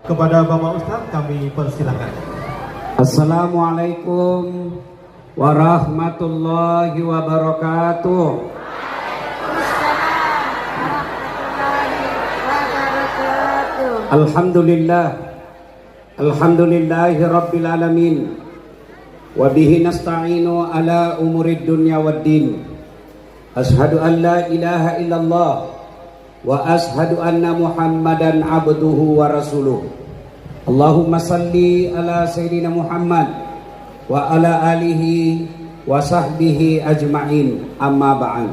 Kepada Bapak Ustaz kami persilakan. Assalamualaikum warahmatullahi wabarakatuh. Alhamdulillahi rabbil alamin. Wa bihi nasta'inu ala umurid dunya waddin. Ashhadu an la ilaha illallah wa ashhadu anna Muhammadan abduhu wa rasuluh. Allahumma salli ala Sayyidina Muhammad wa ala alihi wa sahbihi ajma'in, amma ba'd.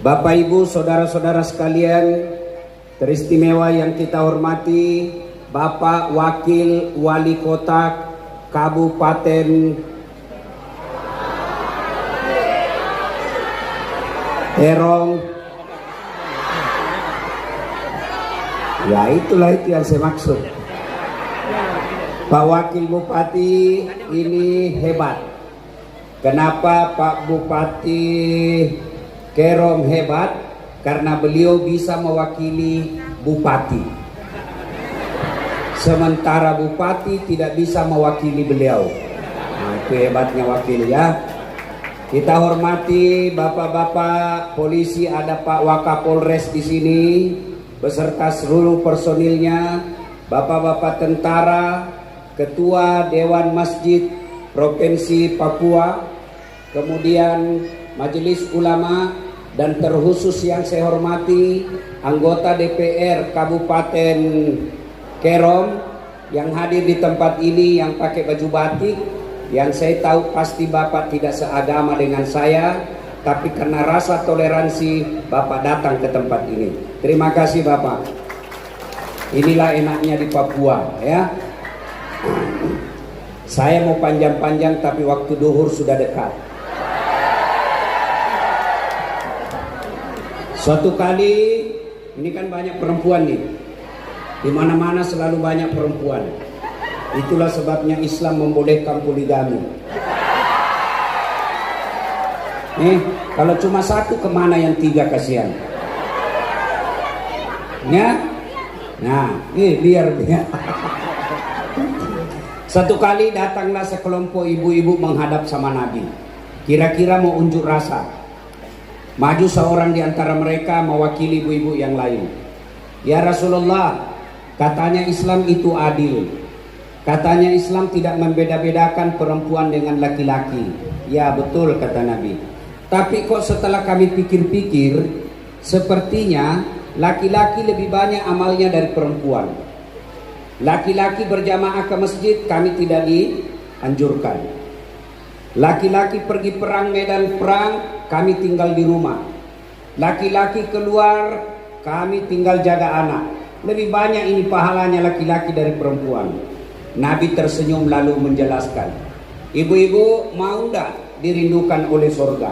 Bapak Ibu saudara-saudara sekalian teristimewa yang kita hormati, Bapak Wakil Wali Kota Kabupaten Terong. Ya itulah itu yang saya maksud. Pak Wakil Bupati ini hebat. Kenapa Pak Bupati Kerom hebat? Karena beliau bisa mewakili Bupati. Sementara Bupati tidak bisa mewakili beliau. Nah, itu hebatnya wakil ya. Kita hormati bapak-bapak polisi, ada Pak Wakapolres di sini beserta seluruh personilnya, bapak-bapak tentara, Ketua Dewan Masjid Provinsi Papua, kemudian Majelis Ulama, dan terkhusus yang saya hormati anggota DPR Kabupaten Kerom yang hadir di tempat ini yang pakai baju batik, yang saya tahu pasti Bapak tidak seagama dengan saya, tapi karena rasa toleransi Bapak datang ke tempat ini. Terima kasih Bapak. Inilah enaknya di Papua ya. Saya mau panjang-panjang tapi waktu duhur sudah dekat. Suatu kali, ini kan banyak perempuan nih. Di mana-mana selalu banyak perempuan. Itulah sebabnya Islam membolehkan poligami. Kalau cuma satu kemana yang tiga, kasihan. Ya? Nah, biar. Satu kali datanglah sekelompok ibu-ibu menghadap sama Nabi. Kira-kira mau unjuk rasa. Maju seorang di antara mereka mewakili ibu-ibu yang lain. Ya Rasulullah, katanya Islam itu adil. Katanya Islam tidak membeda-bedakan perempuan dengan laki-laki. Ya betul kata Nabi. Tapi kok setelah kami pikir-pikir, sepertinya laki-laki lebih banyak amalnya dari perempuan. Laki-laki berjamaah ke masjid kami tidak dianjurkan. Laki-laki pergi perang, medan perang, kami tinggal di rumah. Laki-laki keluar, kami tinggal jaga anak. Lebih banyak ini pahalanya laki-laki dari perempuan. Nabi tersenyum lalu menjelaskan, ibu-ibu mau enggak dirindukan oleh surga?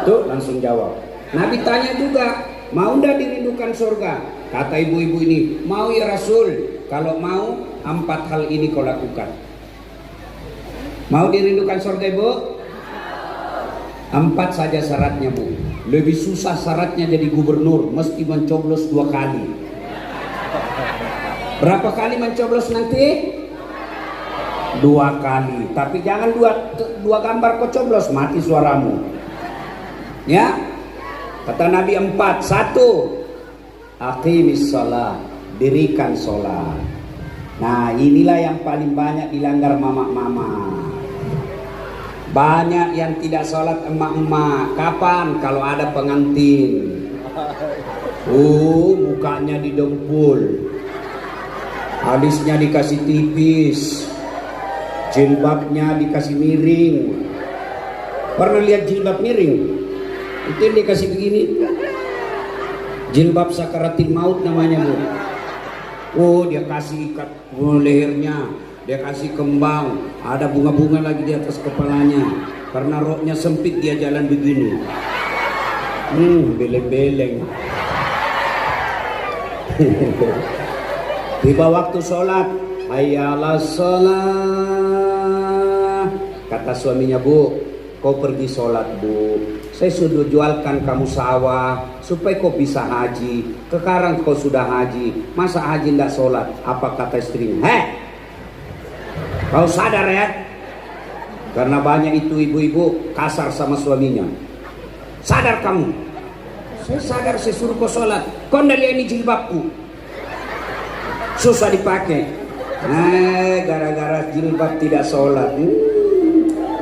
Tuh langsung jawab. Nabi tanya juga, mau enggak dirindukan surga? Kata ibu-ibu ini, mau ya Rasul. Kalau mau, 4 hal ini kau lakukan. Mau dirindukan surga ibu? 4 saja syaratnya bu. Lebih susah syaratnya jadi gubernur, mesti mencoblos 2 kali. Berapa kali mencoblos nanti? 2 kali. Tapi jangan dua gambar kau coblos, mati suaramu. Ya? Kata Nabi 4. 1. Aqimis sholat, dirikan sholat. Nah inilah yang paling banyak dilanggar mama-mama. Banyak yang tidak sholat emak-emak. Kapan? Kalau ada pengantin. Mukanya didempul, alisnya dikasih tipis, jilbabnya dikasih miring. Pernah lihat jilbab miring? Itu yang dikasih begini. Jilbab sakaratil maut namanya bu. Dia kasih ikat lehernya, dia kasih kembang, ada bunga-bunga lagi di atas kepalanya. Karena roknya sempit dia jalan begini. Beleng-beleng. Tiba waktu sholat, hayya 'alas sholat. Kata suaminya, bu, kau pergi sholat bu. Saya sudah jualkan kamu sawah supaya kau bisa haji. Sekarang kau sudah haji, masa haji tidak sholat? Apa kata istrinya? Kau sadar ya? Karena banyak itu ibu-ibu kasar sama suaminya. Sadar kamu? Saya sadar, saya suruh kau sholat. Kau tidak lihat ini jilbabku, susah dipakai. Gara-gara jilbab tidak sholat.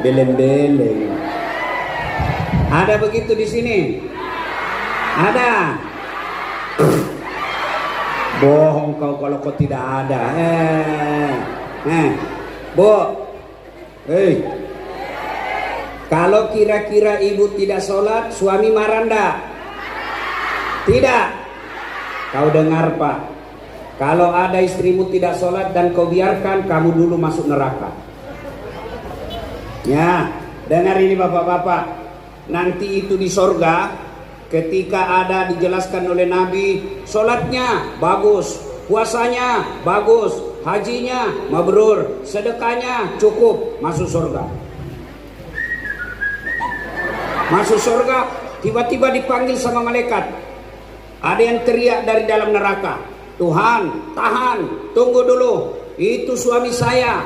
Beleng-beleng. Ada begitu di sini? Ada? Bohong kau kalau kau tidak ada. Bu, kalau kira-kira ibu tidak sholat, suami marah ndak? Tidak. Kau dengar Pak, kalau ada istrimu tidak sholat dan kau biarkan, kamu dulu masuk neraka. Ya, dengar ini bapak-bapak. Nanti itu di sorga, ketika ada dijelaskan oleh Nabi, sholatnya bagus, puasanya bagus, hajinya mabrur, sedekahnya cukup, masuk surga. Masuk surga, tiba-tiba dipanggil sama malaikat. Ada yang teriak dari dalam neraka, Tuhan, tahan, tunggu dulu. Itu suami saya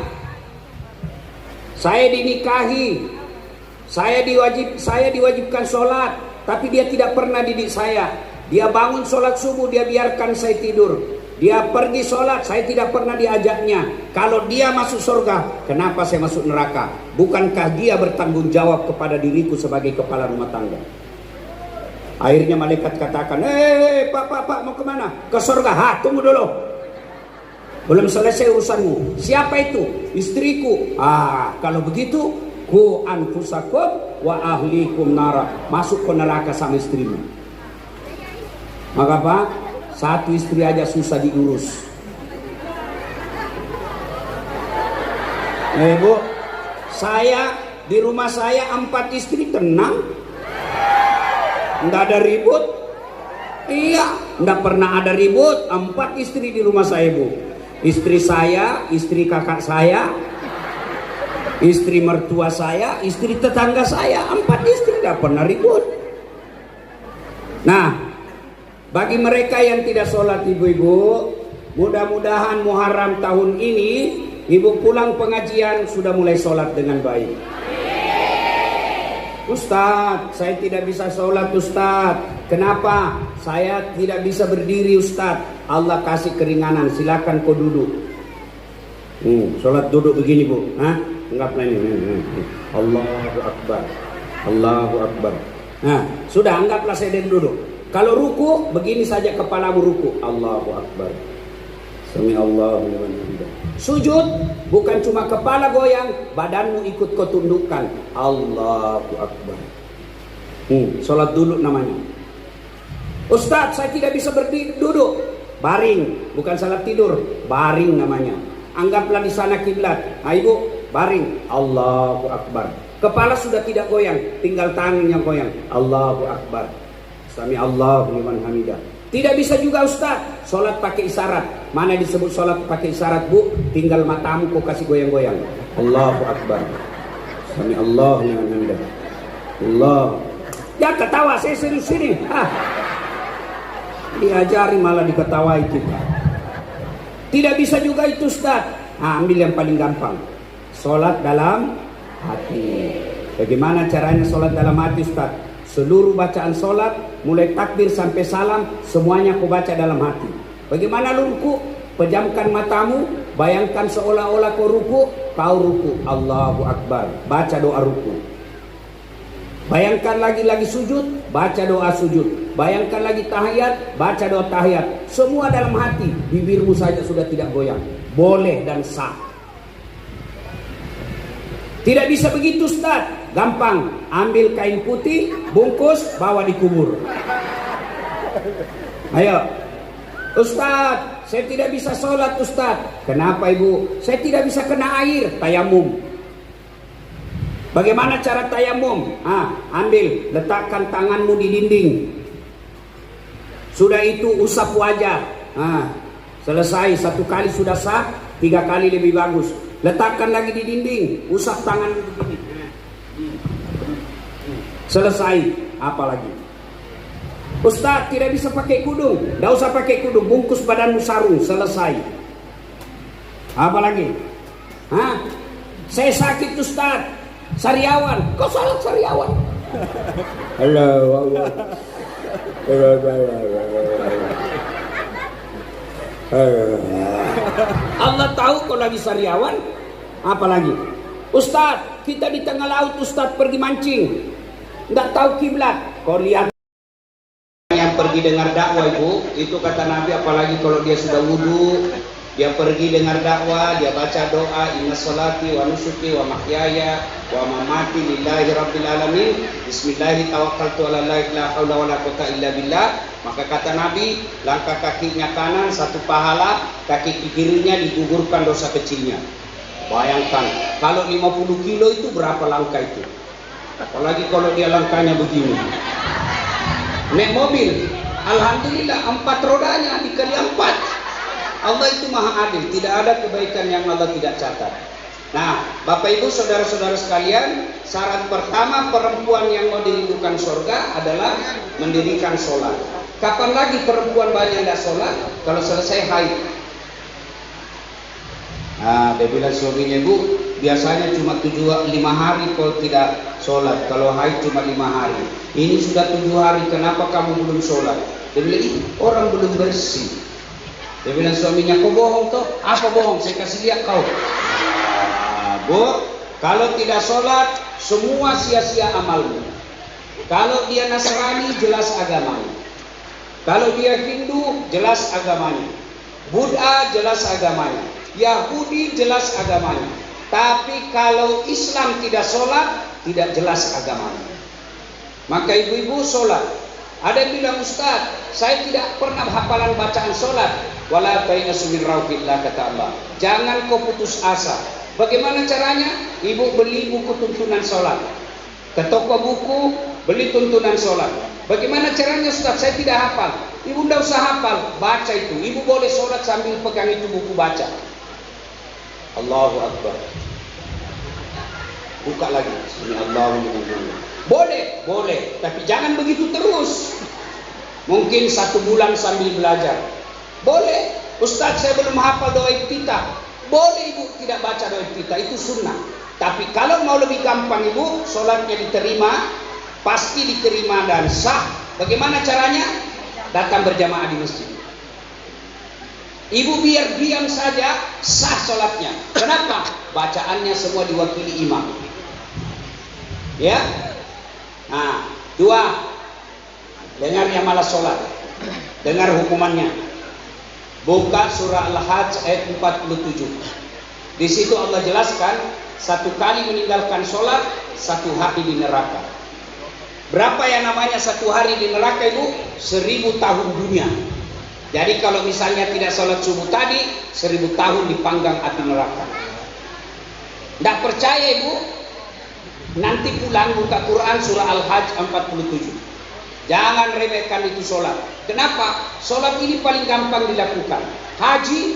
dinikahi, saya diwajibkan sholat, tapi dia tidak pernah didik saya. Dia bangun sholat subuh, dia biarkan saya tidur. Dia pergi sholat, saya tidak pernah diajaknya. Kalau dia masuk surga, kenapa saya masuk neraka? Bukankah dia bertanggung jawab kepada diriku sebagai kepala rumah tangga? Akhirnya malaikat katakan, pak mau kemana? Ke surga. Tunggu dulu, belum selesai urusanmu. Siapa itu? Istriku. Kalau begitu, ku anfusakum wa ahlikum nara, masuk ke neraka sama istrimu. Maka Pak, satu istri aja susah diurus. Bu, saya di rumah saya 4 istri tenang, nggak ada ribut. Iya, nggak pernah ada ribut. 4 istri di rumah saya Bu. Istri saya, istri kakak saya, istri mertua saya, istri tetangga saya, 4 istri, tidak pernah ribut. Nah, bagi mereka yang tidak sholat ibu-ibu, mudah-mudahan Muharram tahun ini ibu pulang pengajian sudah mulai sholat dengan baik. Ustadz, saya tidak bisa sholat Ustadz. Kenapa? Saya tidak bisa berdiri Ustadz. Allah kasih keringanan, silakan kau duduk. Sholat duduk begini Bu. Anggaplah ini. Allahu Akbar. Allahu Akbar. Nah, sudah anggaplah saya duduk. Kalau ruku, begini saja kepalamu ruku. Allahu Akbar. Sami Allahu liman hamidah. Sujud, bukan cuma kepala goyang, badanmu ikut kau tundukkan. Allahu Akbar. Sholat duduk namanya. Ustadz, saya tidak bisa berdiri, duduk. Baring, bukan salat tidur. Baring namanya. Anggaplah di sana kiblat. Ibu, baring. Allahu Akbar. Kepala sudah tidak goyang, tinggal tangan yang goyang. Allahu Akbar. Sami Allahu liman hamidah. Tidak bisa juga Ustaz, sholat pakai isyarat. Mana disebut sholat pakai isyarat Bu? Tinggal matamu kau kasih goyang-goyang. Allahu Akbar. Sami Allahu liman hamidah. Allah. Ya ketawa, saya serius sini. Diajari malah diketawai kita. Tidak bisa juga itu Ustaz. Ambil yang paling gampang. Sholat dalam hati. Bagaimana caranya sholat dalam hati Ustaz? Seluruh bacaan sholat, mulai takbir sampai salam, semuanya kau baca dalam hati. Bagaimana lu ruku? Pejamkan matamu, bayangkan seolah-olah kau ruku, Allahu Akbar, baca doa ruku. Bayangkan lagi sujud, baca doa sujud. Bayangkan lagi tahiyat, baca doa tahiyat. Semua dalam hati, bibirmu saja sudah tidak goyang. Boleh dan sah. Tidak bisa begitu Ustaz. Gampang, ambil kain putih, bungkus, bawa dikubur. Ayo. Ustaz, saya tidak bisa sholat Ustaz. Kenapa Ibu? Saya tidak bisa kena air, tayamum. Bagaimana cara tayamum? Ambil, letakkan tanganmu di dinding. Sudah itu usap wajah. Selesai, 1 kali sudah sah, 3 kali lebih bagus. Letakkan lagi di dinding, usap tangan begini. Selesai. Apalagi? Ustaz, tidak bisa pakai kudung. Tidak usah pakai kudung, bungkus badanmu sarung. Selesai. Apalagi? Hah? Saya sakit Ustaz, sariawan. Kau salat sariawan. Halo, Allah. Allah tahu kau lagi sariawan. Apalagi? Ustaz, kita di tengah laut Ustaz pergi mancing, nggak tahu kiblat. Kau lihat yang pergi dengar dakwah itu kata Nabi, apalagi kalau dia sudah wudu, dia pergi dengar dakwah, dia baca doa, inna sholati wa nusuki wa mahyaya wa mamati lillahi rabbil alamin, bismillahi tawakkaltu ala la haula wala quwwata illa billah. Maka kata Nabi, langkah kakinya kanan satu pahala, kaki kirinya digugurkan dosa kecilnya. Bayangkan, kalau 50 kilo itu berapa langkah itu? Apalagi kalau dia langkahnya begini. Naik mobil, alhamdulillah 4 rodanya dikali 4. Allah itu maha adil, tidak ada kebaikan yang Allah tidak catat. Nah, Bapak Ibu saudara-saudara sekalian, syarat pertama perempuan yang mau dirindukan surga adalah mendirikan sholat. Kapan lagi perempuan banyak tidak sholat? Kalau selesai haid. Nah, dia bilang suaminya, Bu, biasanya cuma 5 hari kalau tidak sholat, kalau haid cuma 5 hari. Ini sudah 7 hari, kenapa kamu belum sholat? Dia bilang, orang belum bersih. Dia bilang suaminya, kau bohong toh? Apa bohong? Saya kasih lihat kau. Bu, kalau tidak sholat, semua sia-sia amalmu. Kalau dia Nasrani, jelas agamanya. Kalau dia Hindu, jelas agamanya. Buddha, jelas agamanya. Yahudi, jelas agamanya. Tapi kalau Islam tidak sholat, tidak jelas agamanya. Maka ibu-ibu sholat. Ada yang bilang, Ustaz, saya tidak pernah hafalan bacaan sholat. Wala ta'inasu min rauhillah, kata Allah. Jangan kau putus asa. Bagaimana caranya? Ibu beli buku tuntunan sholat. Ke toko buku, beli tuntunan sholat. Bagaimana caranya Ustaz? Saya tidak hafal. Ibu tidak usah hafal, baca itu. Ibu boleh sholat sambil pegang itu buku baca. Allahu Akbar. Buka lagi. Bismillahirrahmanirrahim. Boleh, boleh. Tapi jangan begitu terus. Mungkin 1 bulan sambil belajar. Boleh. Ustaz, saya belum hafal doa iftitah. Boleh ibu tidak baca doa iftitah, itu sunnah. Tapi kalau mau lebih gampang ibu, sholatnya diterima, pasti diterima dan sah. Bagaimana caranya? Datang berjamaah di masjid. Ibu biar diam saja, sah sholatnya. Kenapa? Bacaannya semua diwakili imam. Ya. Nah, 2, dengar yang malas sholat, dengar hukumannya. Buka surah Al-Hajj ayat 47. Di situ Allah jelaskan 1 kali meninggalkan sholat 1 hari di neraka. Berapa yang namanya 1 hari di neraka ibu? 1000 tahun dunia. Jadi kalau misalnya tidak sholat subuh tadi, 1000 tahun dipanggang api neraka. Tidak percaya ibu? Nanti pulang buka Quran surah Al-Hajj 47. Jangan remehkan itu sholat. Kenapa? Sholat ini paling gampang dilakukan. Haji,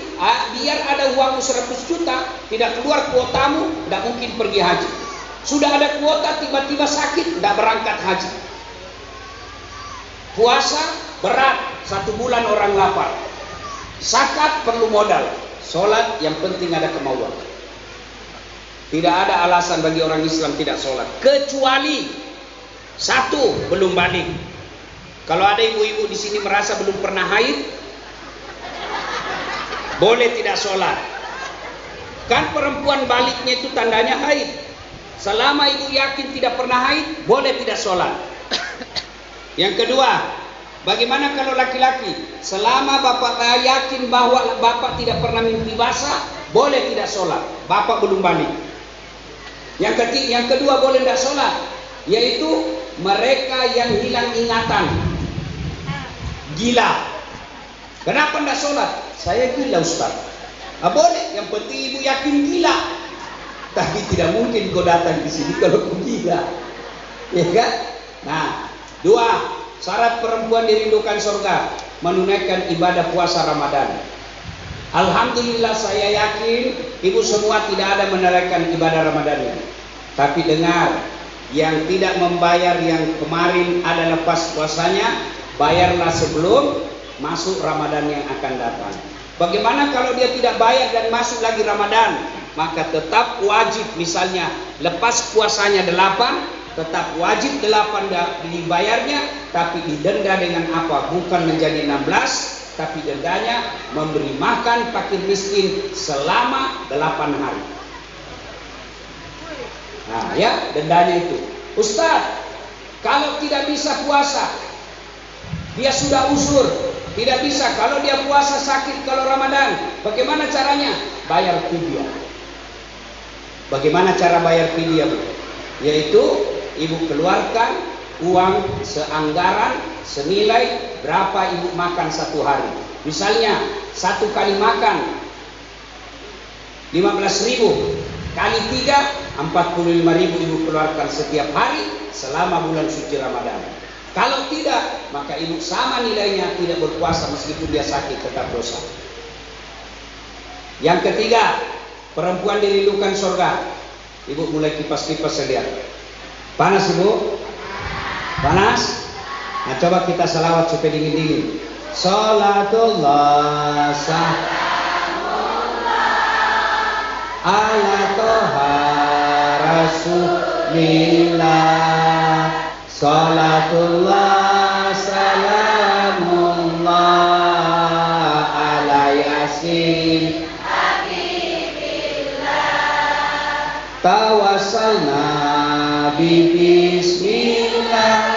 biar ada uang 100 juta, tidak keluar kuotamu, tidak mungkin pergi haji. Sudah ada kuota, tiba-tiba sakit, tidak berangkat haji. Puasa berat, 1 bulan orang lapar. Zakat perlu modal. Sholat yang penting ada kemauan. Tidak ada alasan bagi orang Islam tidak sholat, kecuali 1, belum balik. Kalau ada ibu-ibu di sini merasa belum pernah haid, boleh tidak sholat. Kan perempuan baliknya itu tandanya haid. Selama ibu yakin tidak pernah haid, boleh tidak sholat. Yang kedua, bagaimana kalau laki-laki? Selama bapak yakin bahwa bapak tidak pernah mimpi basah, boleh tidak sholat. Bapak belum balik. Yang kedua boleh tidak sholat, yaitu mereka yang hilang ingatan, gila. Kenapa tidak sholat? Saya gila Ustaz. Boleh, yang penting ibu yakin gila. Tapi tidak mungkin kau datang di sini kalau kau gila, ya kan? Nah, 2, syarat perempuan dirindukan surga, menunaikan ibadah puasa Ramadan. Alhamdulillah saya yakin ibu semua tidak ada menunaikan ibadah Ramadan. Tapi dengar, yang tidak membayar yang kemarin ada lepas puasanya, bayarlah sebelum masuk Ramadan yang akan datang. Bagaimana kalau dia tidak bayar dan masuk lagi Ramadan? Maka tetap wajib, misalnya lepas puasanya 8, tetap wajib 8 dibayarnya, tapi didenda dengan apa? Bukan menjadi 16, tapi dendanya memberi makan fakir miskin selama 8 hari. Nah ya, dendanya itu. Ustaz, kalau tidak bisa puasa, dia sudah usur, tidak bisa. Kalau dia puasa sakit kalau Ramadan, bagaimana caranya? Bayar fidyah. Bagaimana cara bayar fidyah, Bu? Yaitu ibu keluarkan uang seanggaran senilai berapa ibu makan satu hari. Misalnya satu kali makan 15.000 kali 3 45.000 ibu keluarkan setiap hari selama bulan suci Ramadan. Kalau tidak, maka ibu sama nilainya tidak berpuasa meskipun dia sakit, tetap dosa. Yang ketiga, perempuan dirindukan surga. Ibu mulai kipas-kipas saya lihat. Panas ibu? Panas? Nah coba kita salawat supaya dingin-dingin. Salatullah ala toha rasulillah. Salatullah salamullah ala yasin tawassalna bi bismillah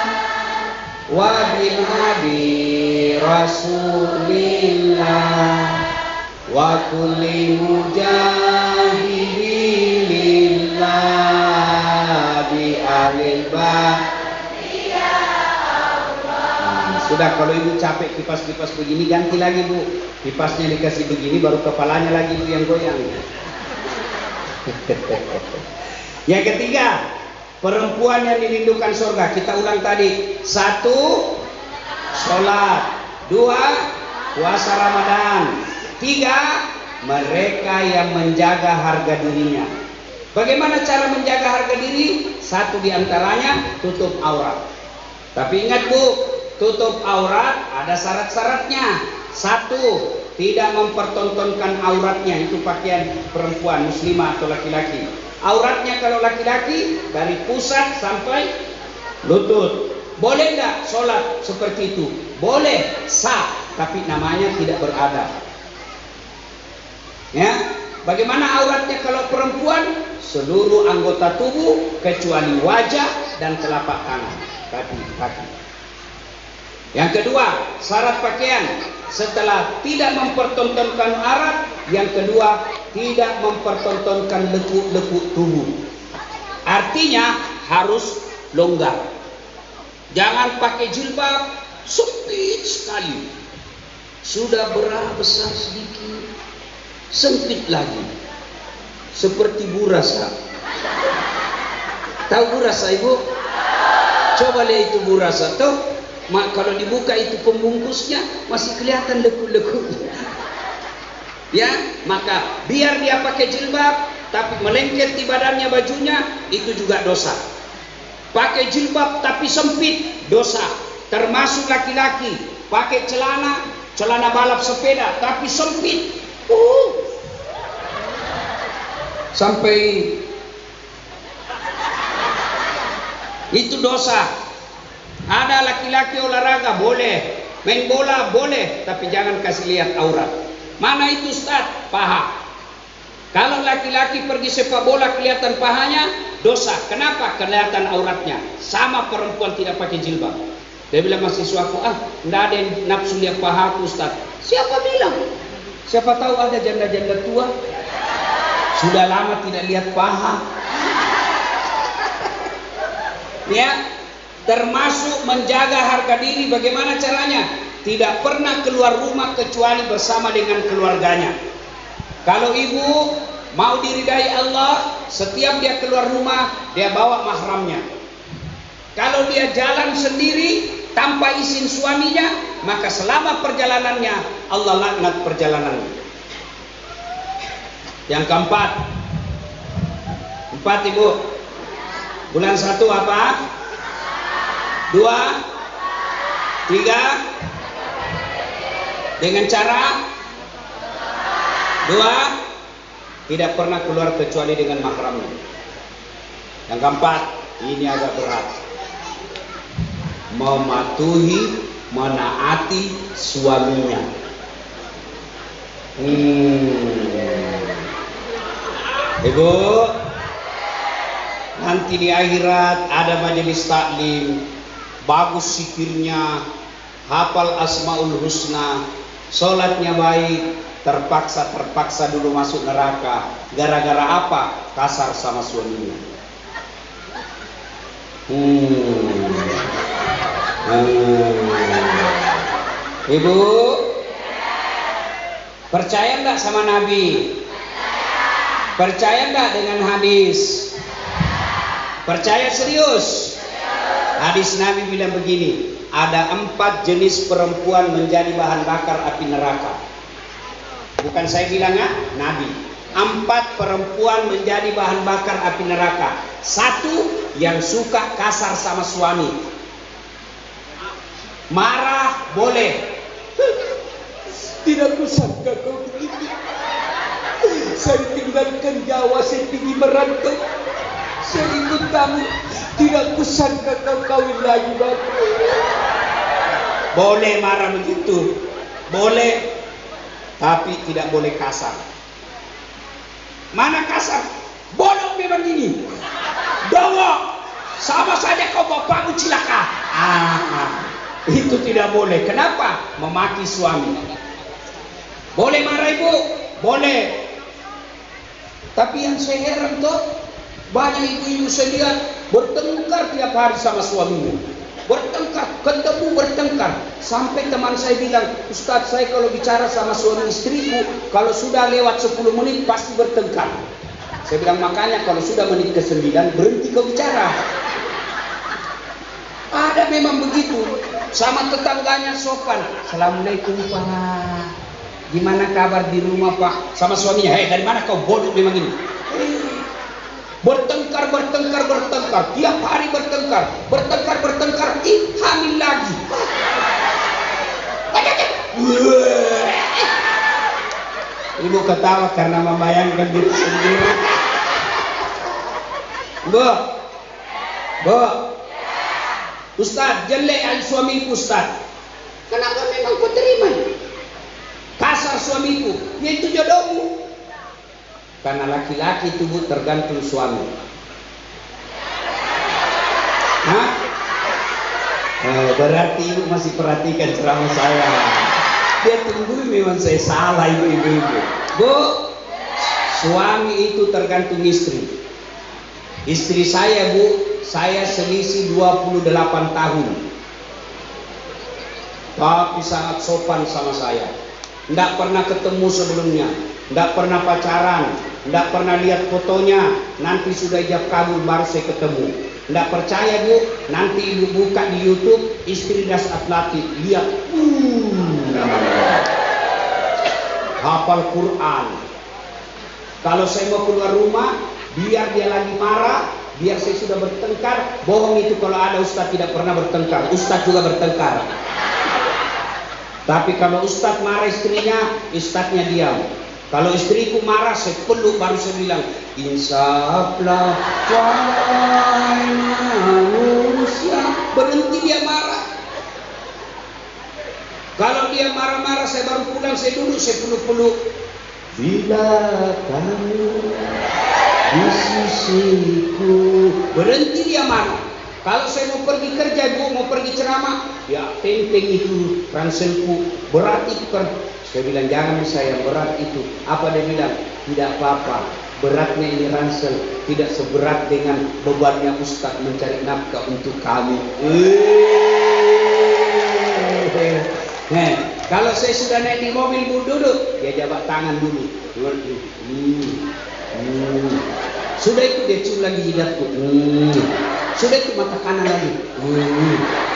wa bil hadi rasulillah wa kulli mujahidin lillah bi alil bah. Sudah, kalau ibu capek kipas-kipas begini, ganti lagi bu. Kipasnya dikasih begini, baru kepalanya lagi bu yang goyang. Yang ketiga, perempuan yang dirindukan surga. Kita ulang tadi. 1, sholat. 2, puasa Ramadan. 3, mereka yang menjaga harga dirinya. Bagaimana cara menjaga harga diri? 1 diantaranya, tutup aurat. Tapi ingat bu, tutup aurat ada syarat-syaratnya. 1, tidak mempertontonkan auratnya. Itu pakaian perempuan muslimah atau laki-laki. Auratnya kalau laki-laki dari pusat sampai lutut. Boleh enggak sholat seperti itu? Boleh, sah, tapi namanya tidak beradab. Ya, bagaimana auratnya kalau perempuan? Seluruh anggota tubuh kecuali wajah dan telapak tangan, kaki. Yang kedua, syarat pakaian setelah tidak mempertontonkan aurat, yang kedua tidak mempertontonkan lekuk-lekuk tubuh. Artinya harus longgar. Jangan pakai jilbab sempit sekali. Sudah besar sedikit, sempit lagi. Seperti burasa. Tahu burasa ibu? Coba lihat itu burasa tuh. Kalau dibuka itu pembungkusnya masih kelihatan lekuk-lekuknya. Ya, maka biar dia pakai jilbab tapi melengket di badannya bajunya, itu juga dosa. Pakai jilbab tapi sempit, dosa. Termasuk laki-laki pakai celana balap sepeda tapi sempit, sampai itu dosa. Ada laki-laki olahraga boleh, main bola boleh, tapi jangan kasih lihat aurat. Mana itu Ustaz? Paha. Kalau laki-laki pergi sepak bola kelihatan pahanya, dosa. Kenapa? Kelihatan auratnya. Sama perempuan tidak pakai jilbab. Dia bilang mahasiswaku, enggak ada yang nafsu lihat pahaku Ustaz. Siapa bilang? Siapa tahu ada janda-janda tua sudah lama tidak lihat paha. Ya, termasuk menjaga harga diri. Bagaimana caranya? Tidak pernah keluar rumah kecuali bersama dengan keluarganya. Kalau ibu mau diridai Allah, setiap dia keluar rumah dia bawa mahramnya. Kalau dia jalan sendiri tanpa izin suaminya, maka selama perjalanannya Allah laknat perjalanannya. Yang keempat, ibu, Bulan 1 apa? 2, 3. Dengan cara 2, tidak pernah keluar kecuali dengan mahramnya. Yang keempat, ini agak berat. Mematuhi, menaati suaminya. Ibu, nanti di akhirat ada majelis taklim, bagus zikirnya, hafal asmaul husna, sholatnya baik, terpaksa dulu masuk neraka. Gara-gara apa? Kasar sama suaminya. Ibu, percaya nggak sama Nabi? Percaya nggak dengan hadis? Percaya serius? Hadis Nabi bilang begini, ada 4 jenis perempuan menjadi bahan bakar api neraka. Bukan saya bilang ya, Nabi. 4 perempuan menjadi bahan bakar api neraka. 1, yang suka kasar sama suami. Marah boleh. Tidak kusangka kau begini. Saya tinggalkan Jawa, saya pergi merantau. Saya ikut kamu. Tidak kusangka kau kawin lagi, Bapak. Boleh marah begitu, boleh, tapi tidak boleh kasar. Mana kasar? Bodoh memang ini. Dongok. Sama saja kau bapakmu cilaka. Itu tidak boleh. Kenapa? Memaki suami. Boleh marah ibu? Boleh. Tapi yang saya heran tuh, banyak ibu-ibu saya lihat bertengkar tiap hari sama suaminya. Bertengkar, ketemu bertengkar. Sampai teman saya bilang, Ustadz, saya kalau bicara sama suami istriku, kalau sudah lewat 10 menit pasti bertengkar. Saya bilang, makanya kalau sudah menit ke-9 berhenti kau bicara. Ada memang begitu. Sama tetangganya sopan, Assalamualaikum Pak, gimana kabar di rumah Pak? Sama suaminya, hei dari mana kau, bodoh memang ini. Bertengkar, tiap hari bertengkar, hamil lagi. Ibu ketawa karena membayangkan diri sendiri. Bu, Ustaz, jelek suamiku Ustaz. Kenapa memang kau terima? Kasar suamiku, ya itu jodohmu. Karena laki-laki itu Bu tergantung suami. Hah? Berarti ibu masih perhatikan ceramah saya. Dia tunggu memang saya salah ibu-ibu. Bu, suami itu tergantung istri. Istri saya Bu, saya selisih 28 tahun. Tapi sangat sopan sama saya. Tidak pernah ketemu sebelumnya, tidak pernah pacaran, tidak pernah lihat fotonya. Nanti sudah ijab kabul baru saya ketemu. Tidak percaya Bu, nanti ibu buka di YouTube istri Das Atlatif, lihat. Hafal Quran. Kalau saya mau keluar rumah, biar dia lagi marah, biar saya sudah bertengkar. Bohong itu kalau ada ustaz tidak pernah bertengkar. Ustaz juga bertengkar. Tapi kalau ustaz marah istrinya, ustaznya diam. Kalau istriku marah, saya peluk baru saya bilang, insaflah wahai manusia. Berhenti dia marah. Kalau dia marah-marah, saya baru pulang, saya duduk, saya peluk-peluk. Bila kamu di sisiku. Berhenti dia marah. Kalau saya mau pergi kerja, Bu, mau pergi ceramah, ya tenteng itu ranselku, berat itu kan. Saya bilang jangan saya, berat itu. Apa dia bilang? Tidak apa-apa. Beratnya ini ransel, tidak seberat dengan bebannya Ustaz mencari nafkah untuk kamu. Kalau saya sudah naik di mobil, Bu, duduk, dia jabat tangan dulu. Sudah itu dia cium lagi jidatku. Sudah itu mata kanan lagi.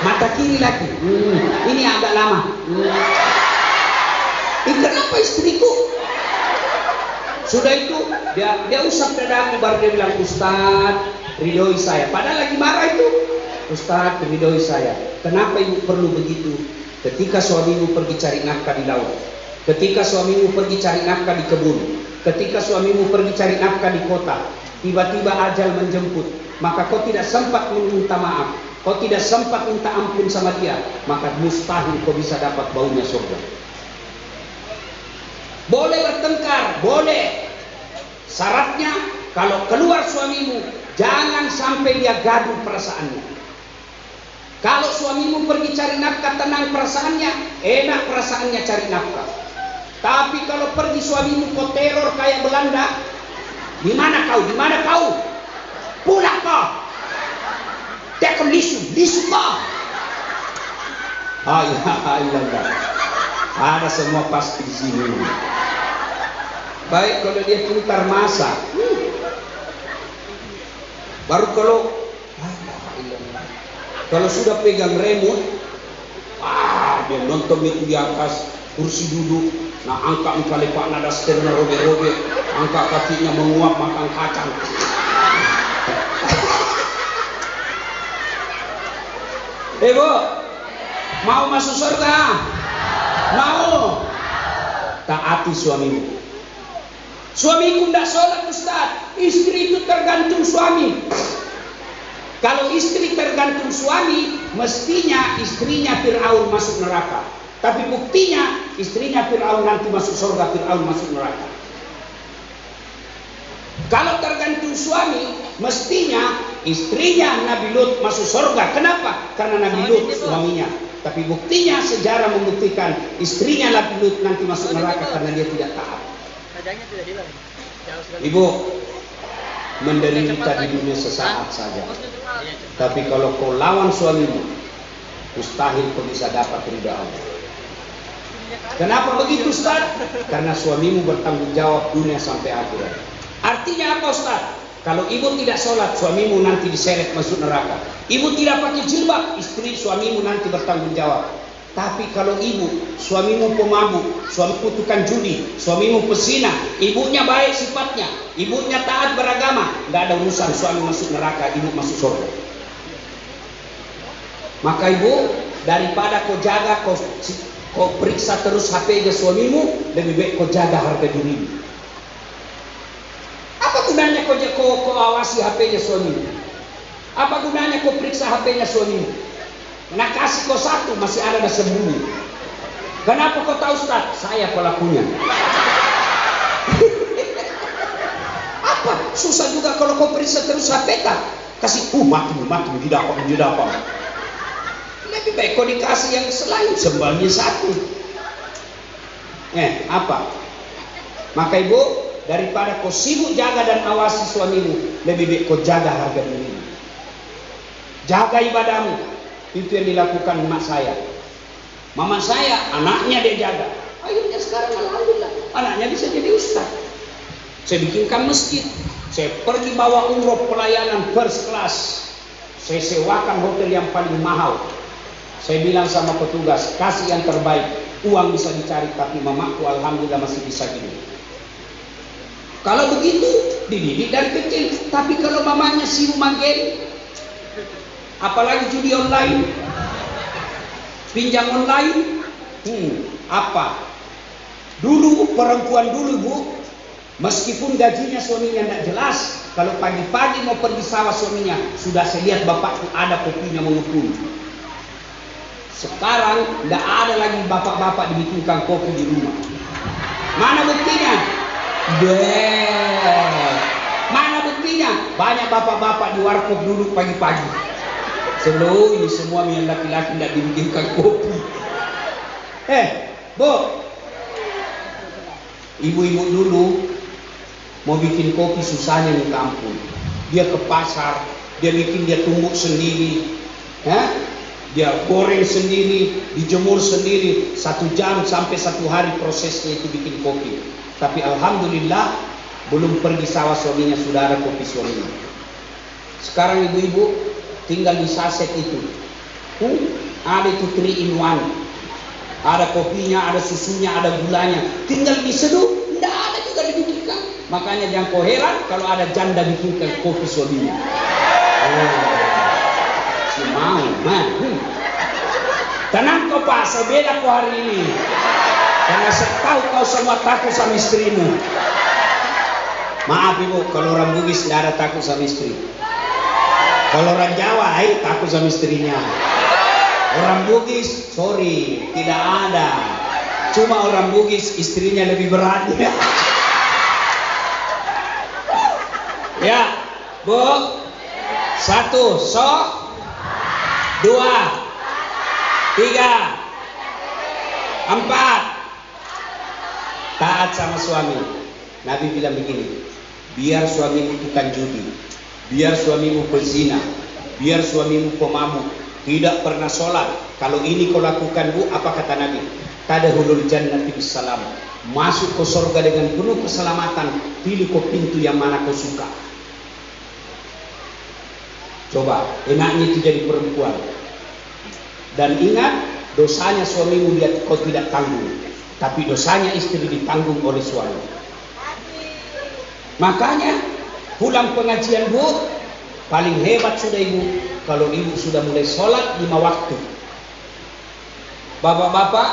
Mata kiri lagi. Ini agak lama. Kenapa istriku? Sudah itu dia usap dadaku baru dia bilang, Ustaz, ridhoi saya. Padahal lagi marah itu. Ustaz, ridhoi saya. Kenapa ibu perlu begitu? Ketika suamimu pergi cari nafkah di laut, ketika suamimu pergi cari nafkah di kebun, ketika suamimu pergi cari nafkah di kota, tiba-tiba ajal menjemput, maka kau tidak sempat meminta maaf, kau tidak sempat minta ampun sama dia, maka mustahil kau bisa dapat baunya surga. Boleh bertengkar, boleh. Syaratnya kalau keluar suamimu, jangan sampai dia gaduh perasaannya. Kalau suamimu pergi cari nafkah, tenang perasaannya, enak perasaannya cari nafkah. Tapi kalau pergi suamimu kau teror kayak Belanda, di mana kau? Di mana kau? Pulang kau. Dia akan lisu kau. Ayah. Ada semua pasti di sini. Baik kalau dia putar masa, baru kalau sudah pegang remote, dia nonton itu di atas kursi duduk, nah angkat lepak nada setirnya robek-robek, angkat kakinya menguap makan kacang. Bu, mau masuk surga? Mau? Taati suamimu. Suamiku tidak sholat Ustaz. Istri itu tergantung suami. Kalau istri tergantung suami, mestinya istrinya Fir'aun masuk neraka. Tapi buktinya istrinya Fir'aun nanti masuk surga, Fir'aun masuk neraka. Kalau tergantung suami, mestinya istrinya Nabi Lut masuk surga. Kenapa? Karena Nabi Lut suaminya. Tapi buktinya sejarah membuktikan istrinya Nabi Lut nanti masuk neraka karena dia tidak taat. Ibu, menderita di dunia sesaat saja. Tapi kalau kau lawan suamimu, mustahil kau bisa dapat ridha Allah. Kenapa begitu Ustaz? Karena suamimu bertanggung jawab dunia sampai akhirat. Artinya apa Ustaz? Kalau ibu tidak sholat, suamimu nanti diseret masuk neraka. Ibu tidak pakai jilbab, istri suamimu nanti bertanggung jawab. Tapi kalau ibu, suamimu pemabuk, suamimu tukang judi, suamimu pesina, ibunya baik sifatnya, ibunya taat beragama, tidak ada urusan suami masuk neraka, ibu masuk surga. Maka ibu, daripada kau jaga, kau periksa terus HP ke suamimu, lebih baik kau jaga harga dirimu. Apa gunanya kau awasi HP-nya suamimu? Apa gunanya kau periksa HP-nya suamimu? Nah kasih kau satu masih ada sembunyi. Kenapa kau tahu Ustaz? Saya pelakunya. Apa? Susah juga kalau kau periksa terus HP tak? Kasih mati tidak apa. Lebih baik kau dikasih yang selain sembunyi satu. Apa? Maka ibu, daripada kau sibuk jaga dan awasi suamimu, lebih baik kau jaga harga dirimu. Jaga ibadahmu. Itu yang dilakukan emak saya. Mama saya, anaknya dia jaga. Akhirnya sekarang alhamdulillah, anaknya bisa jadi ustaz. Saya bikinkan masjid. Saya pergi bawa umroh pelayanan first class. Saya sewakan hotel yang paling mahal. Saya bilang sama petugas, kasih yang terbaik. Uang bisa dicari, tapi mamaku alhamdulillah masih bisa hidup. Kalau begitu, dididik dari kecil. Tapi kalau mamanya sibuk main game, apalagi judi online, pinjam online, apa? Dulu perempuan dulu bu, meskipun gajinya suaminya tidak jelas, kalau pagi-pagi mau pergi sawah suaminya, sudah saya lihat bapakku ada kopinya mengepul. Sekarang tidak ada lagi bapak-bapak dibikinkan kopi di rumah. Mana buktinya? Mana buktinya? Banyak bapak-bapak di warkop duduk pagi-pagi. Sebelum ini semua yang laki-laki tidak dibikinkan kopi. Bu, ibu-ibu dulu mau bikin kopi susahnya minta ampun. Dia ke pasar, dia tumbuk sendiri, dia goreng sendiri, dijemur sendiri, 1 jam sampai 1 hari prosesnya itu bikin kopi. Tapi alhamdulillah belum pergi sawah suaminya sudah ada kopi suaminya. Sekarang ibu-ibu tinggal di saset itu, ada itu 3 in 1, ada kopinya, ada susunya, ada gulanya, tinggal diseduh, tidak ada juga dibikinkan. Makanya jangan kau heran kalau ada janda bikinkan kopi suaminya. Si mau, tenang kau Pak, saya beda kau hari ini. Karena saya tahu kau semua takut sama istrimu. Maaf ibu, kalau orang Bugis tidak ada takut sama istri. Kalau orang Jawa, takut sama istrinya. Orang Bugis, sorry, tidak ada. Cuma orang Bugis istrinya lebih berat. Ya, Bu. 1, sok. 2, 3, 4. Taat sama suami. Nabi bilang begini, biar suamimu tukang judi, biar suamimu pezina, biar suamimu pemabuk, tidak pernah sholat. Kalau ini kau lakukan Bu, apa kata Nabi? Tadkhulul jannati bisalam. Masuk ke surga dengan penuh keselamatan. Pilih kau pintu yang mana kau suka. Coba, enaknya itu jadi perempuan. Dan ingat, dosanya suamimu dia kau tidak tanggung, tapi dosanya istri ditanggung oleh suami. Makanya pulang pengajian Bu, paling hebat sudah ibu kalau ibu sudah mulai sholat 5 waktu. Bapak-bapak,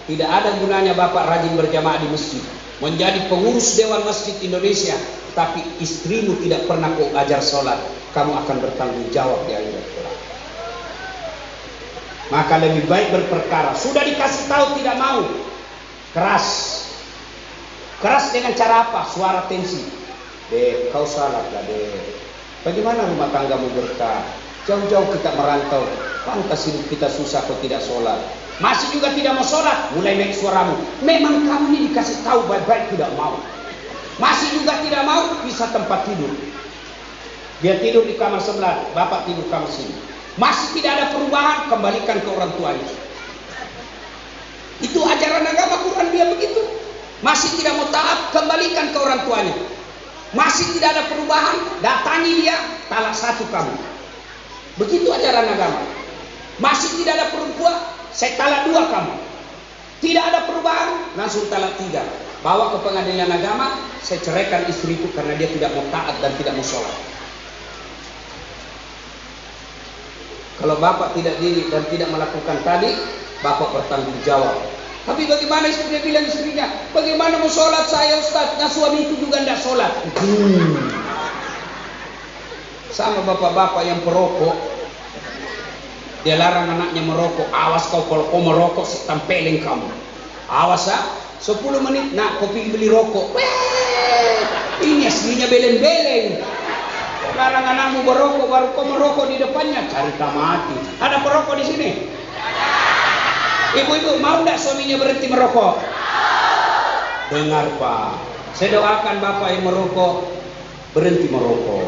tidak ada gunanya bapak rajin berjamaah di masjid, menjadi pengurus Dewan Masjid Indonesia, tapi istrimu tidak pernah kau ajar sholat, kamu akan bertanggung jawab di akhirat kelak. Maka lebih baik berperkara. Sudah dikasih tahu tidak mau, keras. Keras dengan cara apa? Suara tensi. Dek, kau salatlah dek. Bagaimana rumah tanggamu berkah? Jauh-jauh kita merantau, pantas hidup kita susah kau tidak sholat. Masih juga tidak mau sholat, mulai naik suaramu. Memang kamu ini dikasih tahu baik-baik tidak mau. Masih juga tidak mau, bisa tempat tidur. Dia tidur di kamar sebelah, bapak tidur kamar sini. Masih tidak ada perubahan, kembalikan ke orang tuanya. Itu ajaran agama Quran dia begitu. Masih tidak mau taat, kembalikan ke orang tuanya. Masih tidak ada perubahan, datangi dia, talak 1 kamu. Begitu ajaran agama. Masih tidak ada perempuan, saya talak 2 kamu. Tidak ada perubahan, langsung talak 3. Bawa ke pengadilan agama, saya ceraikan istriku karena dia tidak mau taat dan tidak mau sholat. Kalau bapak tidak diri dan tidak melakukan tadi, bapak bertanggung jawab. Tapi bagaimana istrinya bilang istrinya, bagaimana mau sholat saya Ustaz? Nah suami itu juga tidak sholat. Sama bapak-bapak yang perokok, dia larang anaknya merokok. Awas kau kalau kau merokok, saya tampelin kamu. Awas ya, 10 menit, nak kopi beli rokok. Ini aslinya beleng-beleng. Larang anakmu merokok, baru kau merokok di depannya, cari mati. Ada perokok di sini? Ibu-ibu mau tidak suaminya berhenti merokok? Dengar Pak, saya doakan bapak yang merokok berhenti merokok.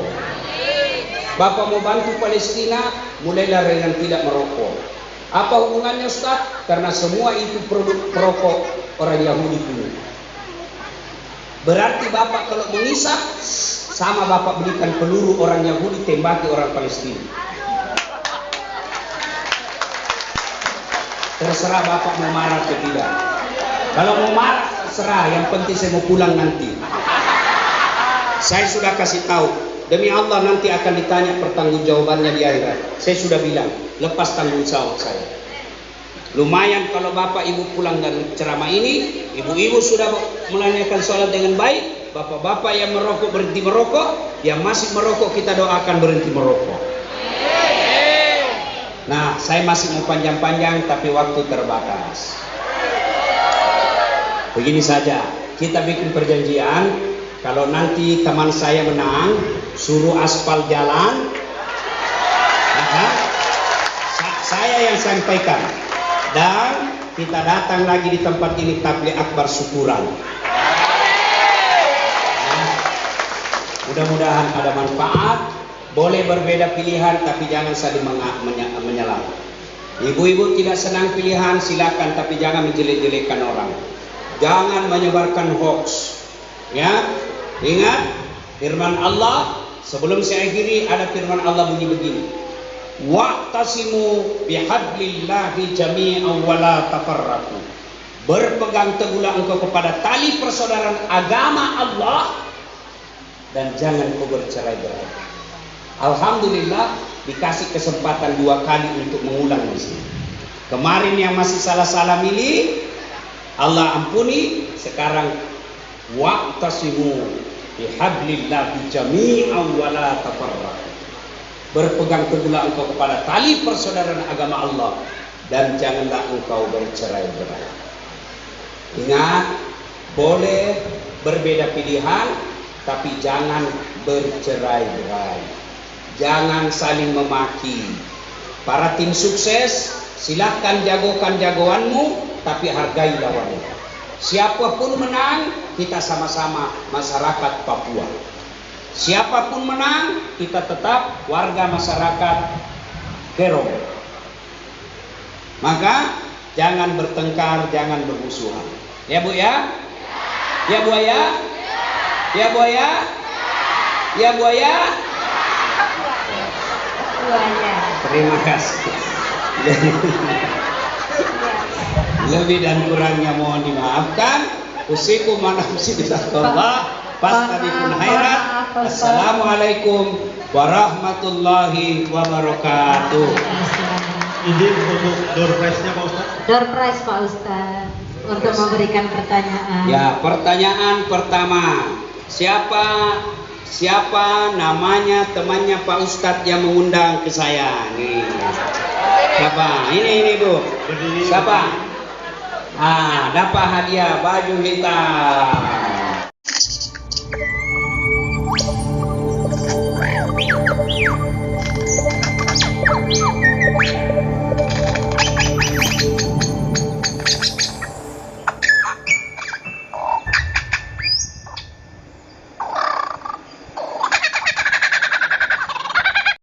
Bapak mau bantu Palestina, mulailah dengan tidak merokok. Apa hubungannya Ustaz? Karena semua itu produk perokok orang Yahudi dulu. Berarti bapak kalau mengisap, sama bapak belikan peluru orang Yahudi tembaki orang Palestina. Terserah bapak mau marah atau tidak. Kalau mau marah terserah, yang penting saya mau pulang nanti. Saya sudah kasih tahu, demi Allah nanti akan ditanya pertanggungjawabannya di akhirat. Saya sudah bilang, lepas tanggung jawab saya. Lumayan kalau bapak ibu pulang dari ceramah ini, ibu-ibu sudah menanyakan sholat dengan baik. Bapak-bapak yang merokok berhenti merokok, yang masih merokok kita doakan berhenti merokok. Nah, saya masih mau panjang-panjang tapi waktu terbatas. Begini saja, kita bikin perjanjian. Kalau nanti teman saya menang, suruh aspal jalan, saya yang sampaikan. Dan kita datang lagi di tempat ini tabligh akbar syukuran. Mudah-mudahan ada manfaat. Boleh berbeda pilihan tapi jangan saling menyalahkan. Ibu-ibu tidak senang pilihan silakan, tapi jangan menjelek-jelekkan orang. Jangan menyebarkan hoax. Ya, ingat firman Allah. Sebelum saya akhiri, ada firman Allah bunyi begini. Wa'tasimu bihablillahi jami'an wa la tafarraqu. Berpegang teguhlah engkau kepada tali persaudaraan agama Allah dan jangan kau bercerai-berai. Alhamdulillah dikasih kesempatan 2 kali untuk mengulang di sini. Kemarin yang masih salah-salah milih, Allah ampuni. Sekarang wa'tasimu bihablillahi jami'an wa la tafarraqu. Berpegang teguhlah engkau kepada tali persaudaraan agama Allah dan janganlah engkau bercerai-berai. Ingat, boleh berbeda pilihan tapi jangan bercerai-berai. Jangan saling memaki. Para tim sukses, silakan jagokan jagoanmu, tapi hargai lawanmu. Siapapun menang, kita sama-sama masyarakat Papua. Siapapun menang, kita tetap warga masyarakat Kerong. Maka jangan bertengkar, jangan bermusuhan. Ya Bu ya? Ya Bu ya? Ya Bu ya? Ya Bu ya? Terima kasih. Lebih dan kurangnya mohon dimaafkan. Usikum wa nafsi billahi pun khairat. Assalamualaikum warahmatullahi wabarakatuh. Izin untuk door prize-nya Pak Ustaz. Door prize Pak Ustaz untuk memberikan pertanyaan. Ya, pertanyaan pertama. Siapa namanya temannya Pak Ustadz yang mengundang ke saya? Nih. Siapa? Ini Bu. Siapa? Dapat hadiah baju hitam.